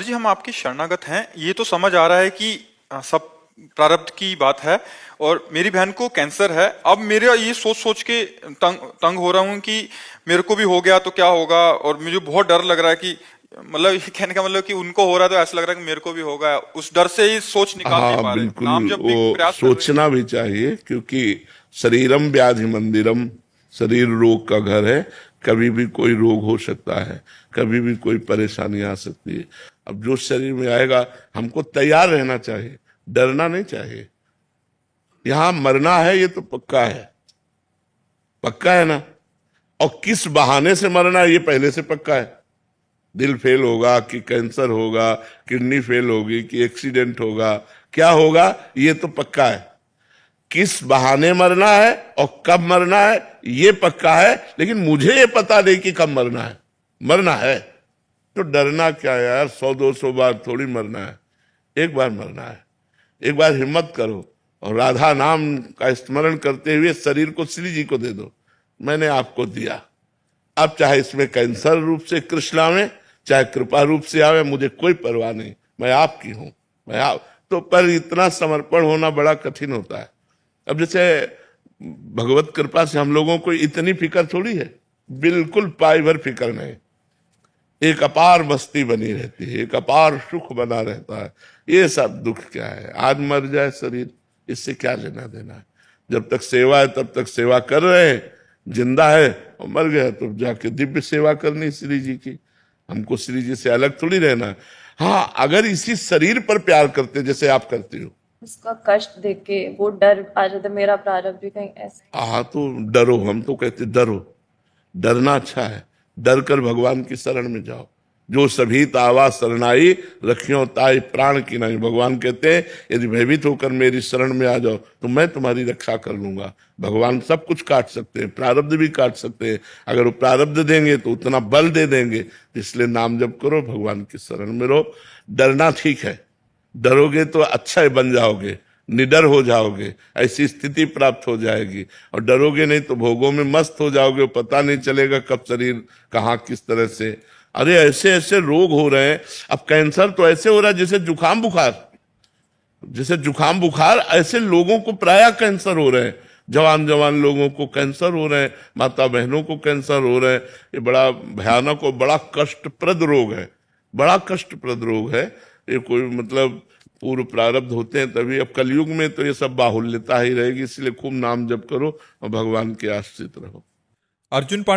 जी हम आपके शरणागत हैं, ये तो समझ आ रहा है कि सब प्रारब्ध की बात है। और मेरी बहन को कैंसर है। अब मेरा ये सोच सोच के तंग हो रहा हूँ कि मेरे को भी हो गया तो क्या होगा। और मुझे बहुत डर लग रहा है कि मतलब ये कहने का मतलब कि उनको हो रहा है तो ऐसा लग रहा है कि मेरे को भी होगा। उस डर से ही सोच निकाल नहीं हाँ पा रहे। बिल्कुल, नाम जब भी वो प्रयास कर रहे हैं। सोचना भी चाहिए क्योंकि शरीरम व्याधि मंदिरम, शरीर रोग का घर है। कभी भी कोई रोग हो सकता है, कभी भी कोई परेशानी आ सकती है। अब जो शरीर में आएगा हमको तैयार रहना चाहिए, डरना नहीं चाहिए। यहाँ मरना है ये तो पक्का है, पक्का है ना। और किस बहाने से मरना है ये पहले से पक्का है। दिल फेल होगा कि कैंसर होगा, किडनी फेल होगी कि एक्सीडेंट होगा, क्या होगा ये तो पक्का है। किस बहाने मरना है और कब मरना है ये पक्का है, लेकिन मुझे ये पता नहीं कि कब मरना है। मरना है तो डरना क्या है यार, 100-200 बार थोड़ी मरना है, एक बार मरना है। एक बार हिम्मत करो और राधा नाम का स्मरण करते हुए शरीर को श्री जी को दे दो। मैंने आपको दिया, अब चाहे इसमें कैंसर रूप से कृष्ण आवे, चाहे कृपा रूप से आवे, मुझे कोई परवाह नहीं, मैं आपकी हूं। मैं आप तो पर इतना समर्पण होना बड़ा कठिन होता है। अब जैसे भगवत कृपा से हम लोगों को इतनी फिक्र थोड़ी है, बिल्कुल पाई भर फिक्र नहीं। एक अपार मस्ती बनी रहती है, एक अपार सुख बना रहता है। ये सब दुख क्या है, आज मर जाए शरीर, इससे क्या लेना देना है। जब तक सेवा है तब तक सेवा कर रहे हैं, जिंदा है और मर गया तो जाके दिव्य सेवा करनी श्री जी की। हमको श्री जी से अलग थोड़ी रहना है। हाँ, अगर इसी शरीर पर प्यार करते जैसे आप करती हो, उसका कष्ट देख के वो डर आ जाता है, मेरा प्रारब्ध भी कहीं ऐसे। हाँ तो डरो, हम तो कहते डरो। डरना अच्छा है, डर कर भगवान की शरण में जाओ। जो सभी तावा शरणाई रखियो ताई प्राण की नहीं। भगवान कहते हैं यदि भयभीत होकर मेरी शरण में आ जाओ तो मैं तुम्हारी रक्षा कर लूंगा। भगवान सब कुछ काट सकते हैं, प्रारब्ध भी काट सकते हैं। अगर वो प्रारब्ध देंगे तो उतना बल दे देंगे। इसलिए नाम जप करो, भगवान की शरण में रहो। डरना ठीक है, डरोगे तो अच्छा बन जाओगे, निडर हो जाओगे, ऐसी स्थिति प्राप्त हो जाएगी। और डरोगे नहीं तो भोगों में मस्त हो जाओगे, पता नहीं चलेगा कब शरीर कहाँ किस तरह से। अरे ऐसे ऐसे रोग हो रहे हैं। अब कैंसर तो ऐसे हो रहा है जैसे जुकाम बुखार, जैसे जुकाम बुखार ऐसे लोगों को प्राय कैंसर हो रहे हैं। जवान जवान लोगों को कैंसर हो रहे हैं, माता बहनों को कैंसर हो रहे हैं। ये बड़ा भयानक और बड़ा कष्टप्रद रोग है, बड़ा कष्टप्रद रोग है। ये कोई मतलब पूर्व प्रारब्ध होते हैं तभी। अब कलयुग में तो ये सब बाहुल्यता ही रहेगी, इसलिए खूब नाम जप करो और भगवान के आश्रित रहो। अर्जुन पांडे